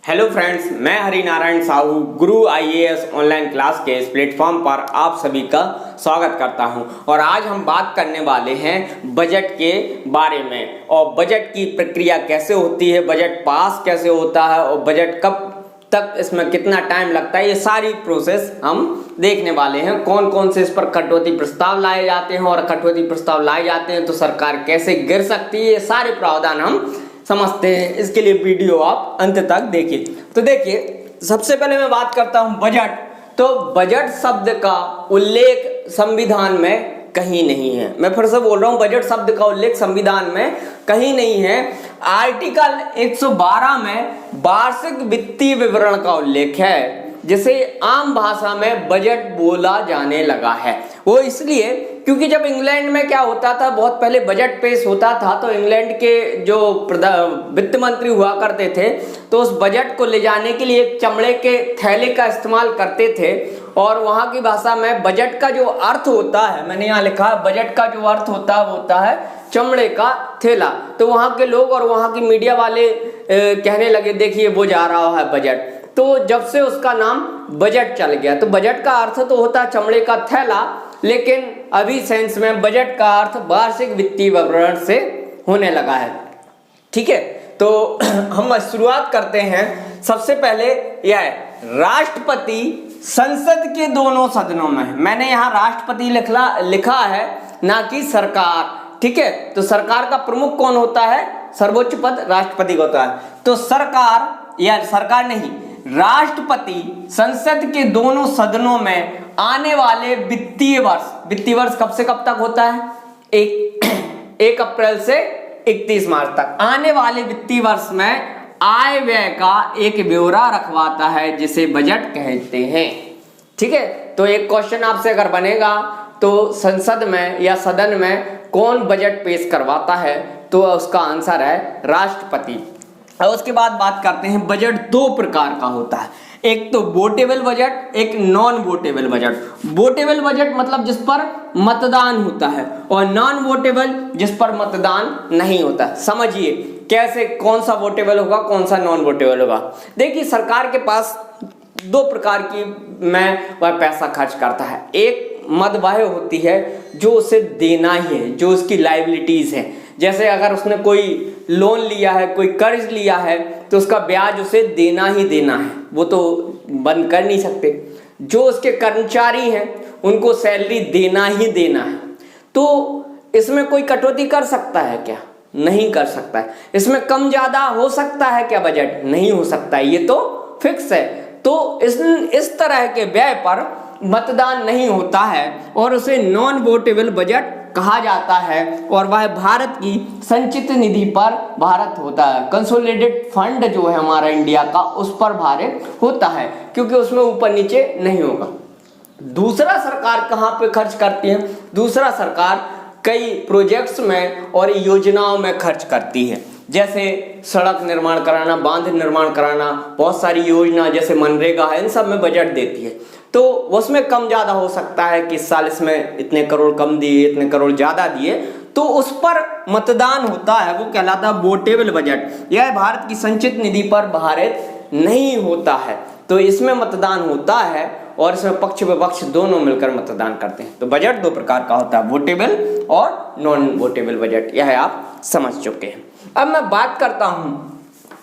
Hello friends, मैं हरिनारायण साहू गुरु IAS online class के इस प्लेटफॉर्म पर आप सभी का स्वागत करता हूं। और आज हम बात करने वाले हैं बजट के बारे में और बजट की प्रक्रिया कैसे होती है, बजट पास कैसे होता है और बजट कब तक इसमें कितना टाइम लगता है। ये सारी प्रोसेस हम देखने वाले हैं। कौन कौन से इस पर कटौती प्रस्ताव लाए जाते हैं और कटौती प्रस्ताव लाए जाते हैं तो सरकार कैसे गिर सकती है, ये सारे प्रावधान हम समझते हैं। इसके लिए वीडियो आप अंत तक देखिए। तो देखिए, सबसे पहले मैं बात करता हूं बजट। तो बजट शब्द का उल्लेख संविधान में कहीं नहीं है। मैं फिर से बोल रहा हूं, बजट शब्द का उल्लेख संविधान में कहीं नहीं है। आर्टिकल 112 में वार्षिक वित्तीय विवरण का उल्लेख है, जिसे आम भाषा में बजट बोला जाने लगा है। वो इसलिए क्योंकि जब इंग्लैंड में क्या होता था, बहुत पहले बजट पेश होता था तो इंग्लैंड के जो वित्त मंत्री हुआ करते थे तो उस बजट को ले जाने के लिए एक चमड़े के थैले का इस्तेमाल करते थे। और वहाँ की भाषा में बजट का जो अर्थ होता है, मैंने यहाँ लिखा है, बजट का जो अर्थ होता है वो होता है चमड़े का थैला। तो वहाँ के लोग और वहाँ की मीडिया वाले कहने लगे, देखिए वो जा रहा है बजट। तो जब से उसका नाम बजट चल गया। तो बजट का अर्थ तो होता है चमड़े का थैला, लेकिन अभी सेंस में बजट का अर्थ वार्षिक वित्तीय विवरण से होने लगा है। ठीक है, तो हम शुरुआत करते हैं। सबसे पहले यह है, राष्ट्रपति संसद के दोनों सदनों में। मैंने यहाँ राष्ट्रपति लिखा है, ना कि सरकार। ठीक है, तो सरकार का प्रमुख कौन होता है? सर्वोच्च पद राष्ट्रपति का होता है। तो सरकार या सरकार नहीं, राष्ट्रपति संसद के दोनों सदनों में आने वाले वित्तीय वर्ष कब से कब तक होता है? 1 अप्रैल से 31 मार्च तक आने वाले वित्तीय वर्ष में आय व्यय का एक ब्यौरा रखवाता है, जिसे बजट कहते हैं। ठीक है, तो एक क्वेश्चन आपसे अगर बनेगा तो संसद में या सदन में कौन बजट पेश करवाता है, तो उसका आंसर है राष्ट्रपति। और उसके बाद बात करते हैं, बजट दो प्रकार का होता है। एक तो वोटेबल बजट, एक non votable budget. Votable budget मतलब जिस पर मतदान होता है, और नॉन वोटेबल जिस पर मतदान नहीं होता। समझिए कैसे, कौन सा वोटेबल होगा, कौन सा नॉन वोटेबल होगा। देखिए, सरकार के पास दो प्रकार की में वह पैसा खर्च करता है। एक मद वह होती है जो उसे देना ही है, जो उसकी लायबिलिटीज है। जैसे अगर उसने कोई लोन लिया है, कोई कर्ज लिया है, तो उसका ब्याज उसे देना ही देना है, वो तो बंद कर नहीं सकते। जो उसके कर्मचारी हैं उनको सैलरी देना ही देना है। तो इसमें कोई कटौती कर सकता है क्या? नहीं कर सकता है। इसमें कम ज्यादा हो सकता है क्या बजट? नहीं हो सकता है, ये तो फिक्स है। तो इस तरह के व्यय पर मतदान नहीं होता है और उसे नॉन वोटेबल बजट कहा जाता है। और वह भारत की संचित निधि पर भारत होता है। कंसोलिडेटेड फंड जो है हमारा इंडिया का, उस पर भारत होता है, क्योंकि उसमें ऊपर नीचे नहीं होगा। दूसरा सरकार कहाँ पे खर्च करती है? दूसरा सरकार कई प्रोजेक्ट्स में और योजनाओं में खर्च करती है, जैसे सड़क निर्माण कराना, बांध निर्माण कराना, बहुत सारी योजना जैसे मनरेगा है, इन सब में बजट देती है। तो उसमें कम ज्यादा हो सकता है कि इस साल इसमें इतने करोड़ कम दिए, इतने करोड़ ज्यादा दिए, तो उस पर मतदान होता है, वो कहलाता है वोटेबल बजट। यह भारत की संचित निधि पर भारत नहीं होता है, तो इसमें मतदान होता है और इसमें पक्ष विपक्ष दोनों मिलकर मतदान करते हैं। तो बजट दो प्रकार का होता है, वोटेबल और नॉन वोटेबल बजट। यह आप समझ चुके हैं। अब मैं बात करता हूं,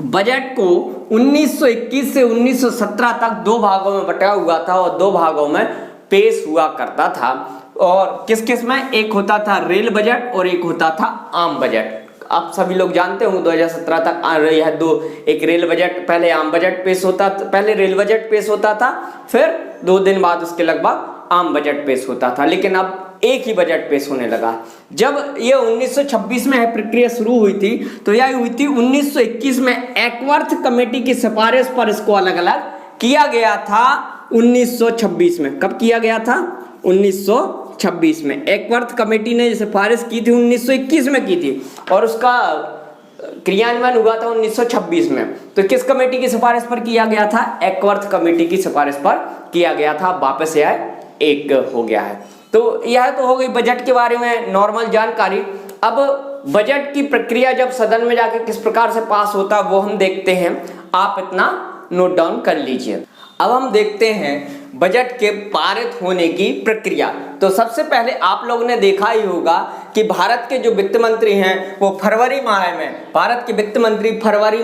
बजट को 1921 से 1917 तक दो भागों में बटा हुआ था और दो भागों में पेश हुआ करता था। और किस किस में? एक होता था रेल बजट और एक होता था आम बजट। आप सभी लोग जानते होंगे 2017 तक यह दो, एक रेल बजट, पहले आम बजट पेश होता था, पहले रेल बजट पेश होता था, फिर 2 दिन बाद उसके लगभग आम बजट पेश होता था। लेकिन अब एक ही बजट पेश होने लगा। जब ये 1926 में यह प्रक्रिया शुरू हुई थी, तो यह हुई थी 1921 में एकवर्थ कमेटी की सिफारिश पर इसको अलग अलग किया गया था। 1926 में कब किया गया था? 1926 में एकवर्थ कमेटी ने सिफारिश की थी, 1921 में की थी, और उसका क्रियान्वयन हुआ था 1926 में। तो किस कमेटी की सिफारिश पर किया गया था? एकवर्थ कमेटी की सिफारिश पर किया गया था। वापस यह एक हो गया है। तो यह तो हो गई बजट के बारे में नॉर्मल जानकारी। अब बजट की प्रक्रिया जब सदन में जाके किस प्रकार से पास होता है वो हम देखते हैं, आप इतना नोट डाउन कर लीजिए। अब हम देखते हैं बजट के पारित होने की प्रक्रिया। तो सबसे पहले आप लोगों ने देखा ही होगा कि भारत के जो वित्त मंत्री हैं वो फरवरी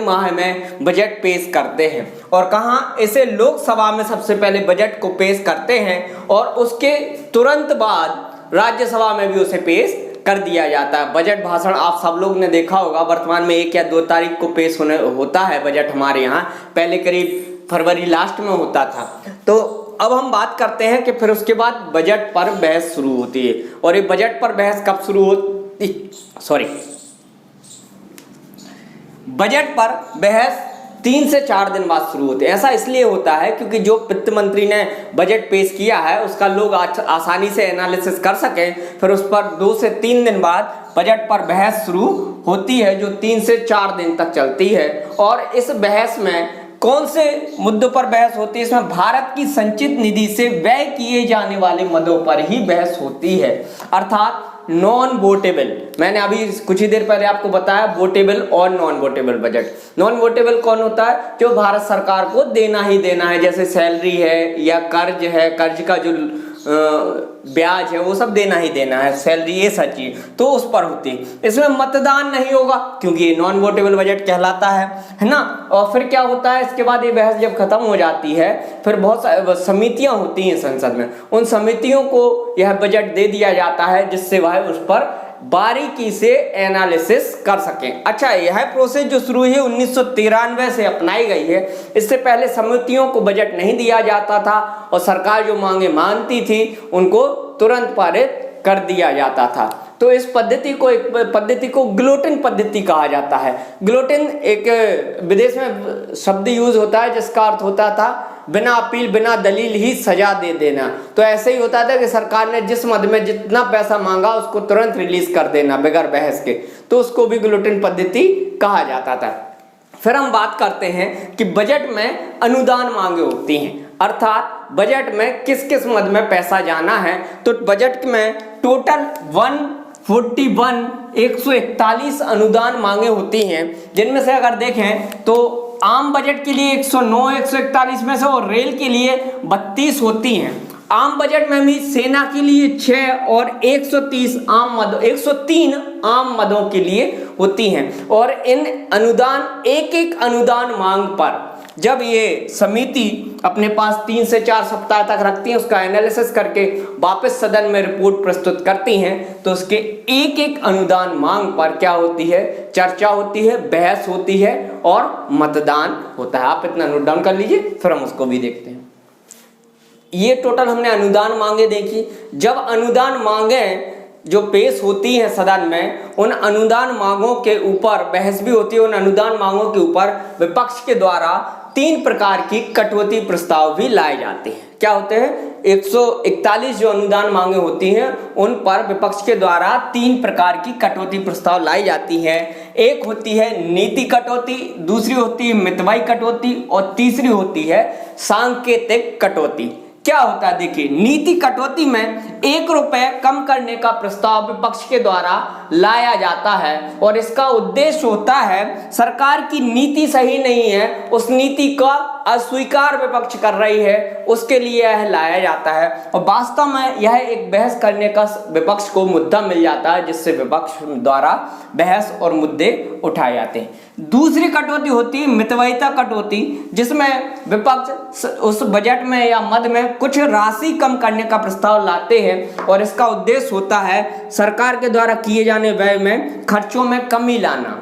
माह में बजट पेश करते हैं। और कहाँ, इसे लोकसभा में सबसे पहले बजट को पेश करते हैं और उसके तुरंत बाद राज्यसभा में भी उसे पेश कर दिया जाता है। बजट भाषण आप सब लोग ने देखा होगा, वर्तमान में 1 या 2 तारीख को पेश होता है बजट हमारे यहाँ, पहले करीब फरवरी लास्ट में होता था। तो अब हम बात करते हैं कि फिर उसके बाद बजट पर बहस शुरू होती है। और ये बजट पर बहस कब शुरू होती, बजट पर बहस 3 से 4 दिन बाद शुरू होते हैं। ऐसा इसलिए होता है क्योंकि जो वित्त मंत्री ने बजट पेश किया है उसका लोग आसानी से एनालिसिस कर सकें, फिर उस पर 2 से 3 दिन बाद बजट पर बहस शुरू होती है जो 3 से 4 दिन तक चलती है। और इस बहस में कौन से मुद्दों पर बहस होती है, इसमें भारत की संचित निधि से व्यय किए जाने वाले मदों पर ही बहस होती है, अर्थात नॉन वोटेबल। मैंने अभी कुछ ही देर पहले आपको बताया वोटेबल और non votable budget. Non votable कौन होता है, जो भारत सरकार को देना ही देना है, जैसे सैलरी है या कर्ज है, कर्ज का जो ब्याज है वो सब देना ही देना है, सैलरी ये सब चीज तो उस पर होती है। इसमें मतदान नहीं होगा क्योंकि ये नॉन वोटेबल बजट कहलाता है ना। और फिर क्या होता है, इसके बाद ये बहस जब खत्म हो जाती है फिर बहुत समितियां होती हैं संसद में, उन समितियों को यह बजट दे दिया जाता है जिससे वह उस पर बारीकी से एनालिसिस कर सकें। अच्छा, यह प्रोसेस जो शुरू हुई 1993 से अपनाई गई है। इससे पहले समितियों को बजट नहीं दिया जाता था और सरकार जो मांगे मानती थी उनको तुरंत पारित कर दिया जाता था। तो इस पद्धति को ग्लोटिन पद्धति कहा जाता है। ग्लोटिन एक विदेश में शब्द यूज होता है जिसका अर्थ होता था बिना अपील बिना दलील ही सजा दे देना। तो ऐसे ही होता था कि सरकार ने जिस मद में जितना पैसा मांगा उसको तुरंत रिलीज कर देना बगैर बहस के, तो उसको भी ग्लोटिन पद्धति कहा जाता था। फिर हम बात करते हैं कि बजट में अनुदान मांगे होती हैं, अर्थात बजट में किस किस मद में पैसा जाना है। तो बजट में टोटल 141 अनुदान मांगे होती हैं, जिनमें से अगर देखें तो आम बजट के लिए 109 141 में से और रेल के लिए 32 होती हैं। आम बजट में भी सेना के लिए 6 और 103 आम मदों के लिए होती हैं। और इन अनुदान एक अनुदान मांग पर जब ये समिति अपने पास 3 से 4 सप्ताह तक रखती है, उसका एनालिसिस करके वापस सदन में रिपोर्ट प्रस्तुत करती हैं, तो उसके एक अनुदान मांग पर क्या होती है, चर्चा होती है, बहस होती है और मतदान होता है। आप इतना नोट डाउन कर लीजिए, फिर हम उसको भी देखते हैं। ये टोटल हमने अनुदान मांगे देखी। जब अनुदान मांगे जो पेश होती हैं सदन में, उन अनुदान मांगों के ऊपर बहस भी होती है। उन अनुदान मांगों के ऊपर विपक्ष के द्वारा 3 प्रकार की कटौती प्रस्ताव भी लाए जाते हैं। क्या होते हैं, 141 जो अनुदान मांगे होती हैं उन पर विपक्ष के द्वारा 3 प्रकार की कटौती प्रस्ताव लाई जाती है। एक होती है नीति कटौती, दूसरी होती है मितव्ययी कटौती और तीसरी होती है सांकेतिक कटौती। क्या होता है, देखिए, नीति कटौती में 1 रुपए कम करने का प्रस्ताव विपक्ष के द्वारा लाया जाता है और इसका उद्देश्य होता है सरकार की नीति सही नहीं है, उस नीति का अस्वीकार विपक्ष कर रही है, उसके लिए यह लाया जाता है। और वास्तव में यह एक बहस करने का विपक्ष को मुद्दा मिल जाता है जिससे विपक्ष द्वारा बहस और मुद्दे उठाए जाते हैं। दूसरी कटौती होती है मितव्ययिता कटौती, जिसमें विपक्ष उस बजट में या मद में कुछ राशि कम करने का प्रस्ताव लाते हैं और इसका उद्देश्य होता है सरकार के द्वारा किए जाने व्यय में खर्चों में कमी लाना।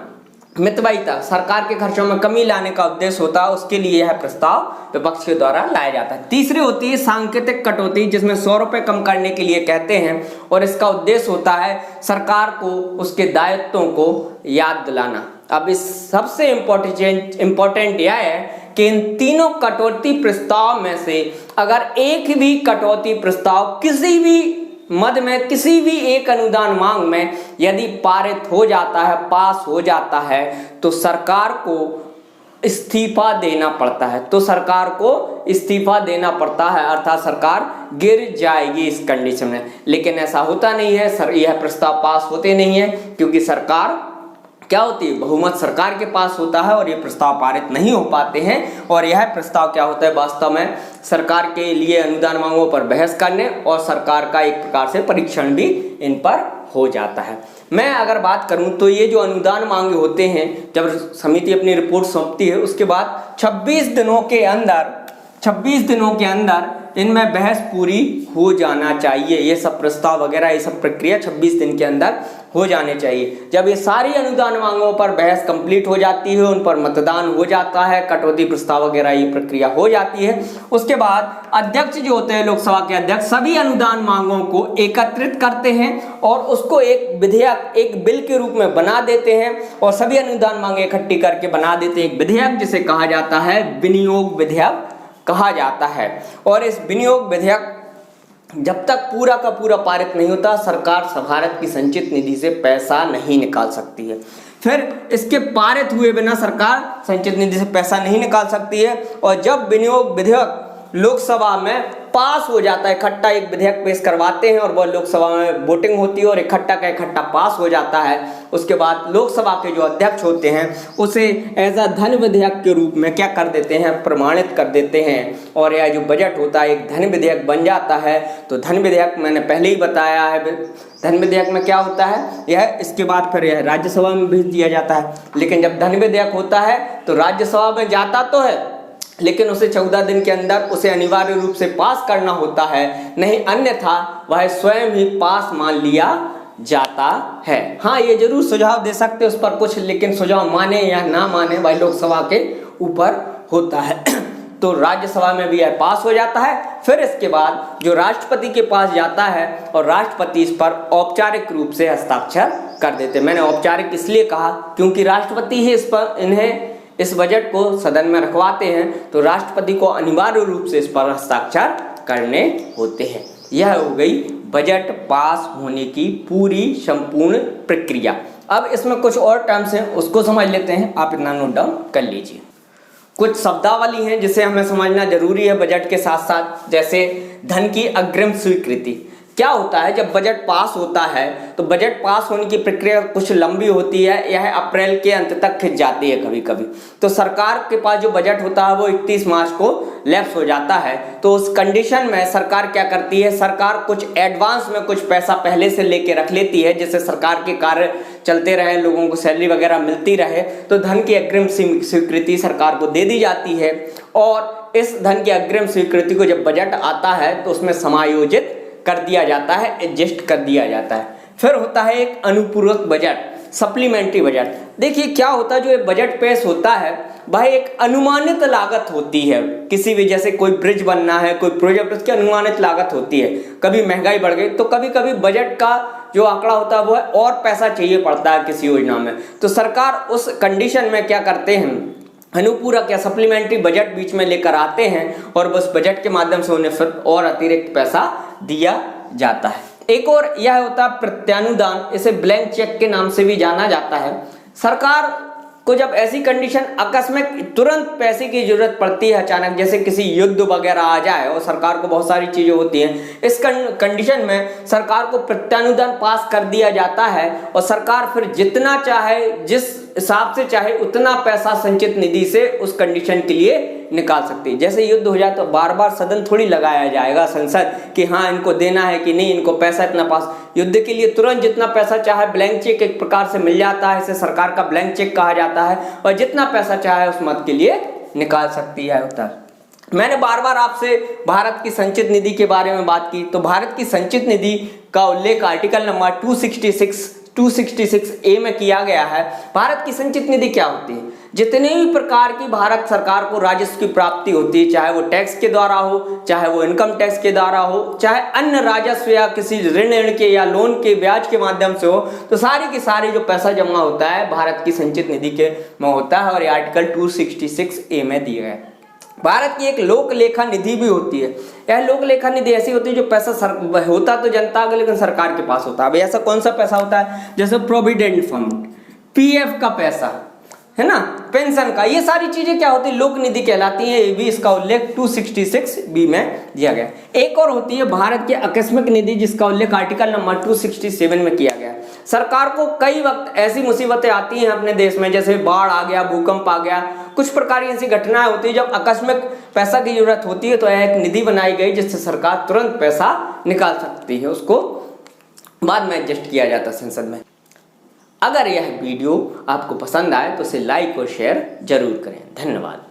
मितव्ययिता सरकार के खर्चों में कमी लाने का उद्देश्य होता है, उसके लिए यह प्रस्ताव विपक्ष के द्वारा लाया जाता है। तीसरी होती है सांकेतिक कटौती, जिसमें 100 रुपए कम करने के लिए कहते हैं और इसका उद्देश्य होता है सरकार को उसके दायित्वों को याद दिलाना। अब इस सबसे इंपॉर्टेंट यह है कि इन तीनों कटौती प्रस्ताव में से अगर एक भी कटौती प्रस्ताव किसी भी मद में किसी भी एक अनुदान मांग में यदि पारित हो जाता है, पास हो जाता है, तो सरकार को इस्तीफा देना पड़ता है। तो सरकार को इस्तीफा देना पड़ता है, अर्थात सरकार गिर जाएगी इस कंडीशन में। लेकिन ऐसा होता नहीं है, यह प्रस्ताव पास होते नहीं है, क्योंकि सरकार क्या होती है, बहुमत सरकार के पास होता है और ये प्रस्ताव पारित नहीं हो पाते हैं। और यह प्रस्ताव क्या होता है, वास्तव में सरकार के लिए अनुदान मांगों पर बहस करने और सरकार का एक प्रकार से परीक्षण भी इन पर हो जाता है। मैं अगर बात करूं तो ये जो अनुदान मांगे होते हैं, जब समिति अपनी रिपोर्ट सौंपती है उसके बाद 26 दिनों के अंदर इनमें बहस पूरी हो जाना चाहिए। ये सब प्रस्ताव वगैरह, ये सब प्रक्रिया 26 दिन के अंदर हो जाने चाहिए। जब ये सारी अनुदान मांगों पर बहस कंप्लीट हो जाती है, उन पर मतदान हो जाता है, कटौती प्रस्ताव वगैरह ये प्रक्रिया हो जाती है, उसके बाद अध्यक्ष जो होते हैं, लोकसभा के अध्यक्ष, सभी अनुदान मांगों को एकत्रित करते हैं और उसको एक विधेयक, एक बिल के रूप में बना देते हैं और सभी अनुदान मांगे इकट्ठी करके बना देते हैं एक विधेयक, जिसे कहा जाता है विनियोग विधेयक कहा जाता है। और इस विनियोग विधेयक जब तक पूरा का पूरा पारित नहीं होता, सरकार भारत की संचित निधि से पैसा नहीं निकाल सकती है। फिर इसके पारित हुए बिना सरकार संचित निधि से पैसा नहीं निकाल सकती है। और जब विनियोग विधेयक लोकसभा में पास हो जाता है, इकट्ठा एक विधेयक पेश करवाते हैं और वह लोकसभा में वोटिंग होती है और इकट्ठा का इकट्ठा पास हो जाता है, उसके बाद लोकसभा के जो अध्यक्ष होते हैं उसे एज अ धन विधेयक के रूप में क्या कर देते हैं, प्रमाणित कर देते हैं। और यह जो बजट होता है एक धन विधेयक बन जाता है। तो धन विधेयक मैंने पहले ही बताया है, धन विधेयक में क्या होता है, यह इसके बाद फिर यह राज्यसभा में भेज दिया जाता है। लेकिन जब धन विधेयक होता है तो राज्यसभा में जाता तो है, लेकिन उसे 14 दिन के अंदर उसे अनिवार्य रूप से पास करना होता है, नहीं अन्यथा वह स्वयं ही पास मान लिया जाता है। हाँ, ये जरूर सुझाव दे सकते उस पर कुछ, लेकिन सुझाव माने या ना माने वह लोकसभा के ऊपर होता है। तो राज्यसभा में भी यह पास हो जाता है। फिर इसके बाद जो राष्ट्रपति के पास जाता है और राष्ट्रपति इस पर औपचारिक रूप से हस्ताक्षर कर देते। मैंने औपचारिक इसलिए कहा क्योंकि राष्ट्रपति ही इस पर इन्हें इस बजट को सदन में रखवाते हैं, तो राष्ट्रपति को अनिवार्य रूप से इस पर हस्ताक्षर करने होते हैं। यह हो गई बजट पास होने की पूरी संपूर्ण प्रक्रिया। अब इसमें कुछ और टर्म्स हैं, उसको समझ लेते हैं, आप इतना नोट डाउन कर लीजिए। कुछ शब्दावली हैं जिसे हमें समझना जरूरी है बजट के साथ साथ, जैसे धन की अग्रिम स्वीकृति। क्या होता है, जब बजट पास होता है तो बजट पास होने की प्रक्रिया कुछ लंबी होती है, यह अप्रैल के अंत तक खिंच जाती है कभी कभी। तो सरकार के पास जो बजट होता है वो 31 मार्च को लैप्स हो जाता है। तो उस कंडीशन में सरकार क्या करती है, सरकार कुछ एडवांस में कुछ पैसा पहले से लेके रख लेती है, जिससे सरकार के कार्य चलते रहे, लोगों को सैलरी वगैरह मिलती रहे। तो धन की अग्रिम स्वीकृति सरकार को दे दी जाती है और इस धन की अग्रिम स्वीकृति को जब बजट आता है तो उसमें समायोजित कर दिया जाता है, एडजस्ट कर दिया जाता है। फिर होता है एक अनुपूरक बजट, सप्लीमेंट्री बजट। देखिए क्या होता है, जो ये बजट पेश होता है वह एक अनुमानित लागत होती है। किसी भी, जैसे कोई ब्रिज बनना है, कोई प्रोजेक्ट, उसकी अनुमानित लागत होती है। कभी महंगाई बढ़ गई तो कभी कभी बजट का जो आंकड़ा होता है वो है और पैसा चाहिए पड़ता है किसी योजना में। तो सरकार उस कंडीशन में क्या करते हैं, अनुपूरक या सप्लीमेंट्री बजट बीच में लेकर आते हैं और बस बजट के माध्यम से उन्हें फिर और अतिरिक्त पैसा दिया जाता है। एक और यह होता है प्रत्यानुदान, इसे ब्लैंक चेक के नाम से भी जाना जाता है। सरकार को जब ऐसी कंडीशन आकस्मिक तुरंत पैसे की जरूरत पड़ती है, अचानक जैसे किसी युद्ध वगैरह आ जाए और सरकार को बहुत सारी चीजें होती हैं, इस कंडीशन में सरकार को प्रत्यानुदान पास कर दिया जाता है और सरकार फिर जितना चाहे, जिस हिसाब से चाहे, उतना पैसा संचित निधि से उस कंडीशन के लिए निकाल सकती है। जैसे युद्ध हो जाए तो बार बार सदन थोड़ी लगाया जाएगा संसद कि हाँ इनको देना है कि नहीं, इनको पैसा इतना पास। युद्ध के लिए तुरंत जितना पैसा चाहे ब्लैंक चेक एक प्रकार से मिल जाता है, इसे सरकार का ब्लैंक चेक कहा जाता है और जितना पैसा चाहे उस मद के लिए निकाल सकती है। होता है, मैंने बार बार आपसे भारत की संचित निधि के बारे में बात की, तो भारत की संचित निधि का उल्लेख आर्टिकल नंबर 266A में किया गया है। भारत की संचित निधि क्या होती है, जितने भी प्रकार की भारत सरकार को राजस्व की प्राप्ति होती है, चाहे वो टैक्स के द्वारा हो, चाहे वो इनकम टैक्स के द्वारा हो, चाहे अन्य राजस्व या किसी ऋण के या लोन के ब्याज के माध्यम से हो, तो सारी की सारी जो पैसा जमा होता है भारत की संचित निधि के में होता है और ये आर्टिकल 266A में दिया है। भारत की एक लोक लेखा निधि भी होती है। यह लोक लेखा निधि ऐसी होती है जो पैसा होता तो जनता का लेकिन सरकार के पास होता है। अब ऐसा कौन सा पैसा होता है, जैसे प्रोविडेंट फंड, पीएफ का पैसा, है ना, पेंशन का, ये सारी चीजें क्या होती है, लोक निधि कहलाती है। ये भी इसका उल्लेख 266 बी में दिया गया। एक और होती है भारत की आकस्मिक निधि, जिसका उल्लेख आर्टिकल नंबर 267 में किया गया। सरकार को कई वक्त ऐसी मुसीबतें आती हैं अपने देश में, जैसे बाढ़ आ गया, भूकंप आ गया, कुछ प्रकार की ऐसी घटनाएं होती है, जब आकस्मिक पैसा की जरूरत होती है तो एक निधि बनाई गई जिससे सरकार तुरंत पैसा निकाल सकती है, उसको बाद में एडजस्ट किया जाता है संसद में। अगर यह वीडियो आपको पसंद आए तो इसे लाइक और शेयर जरूर करें। धन्यवाद।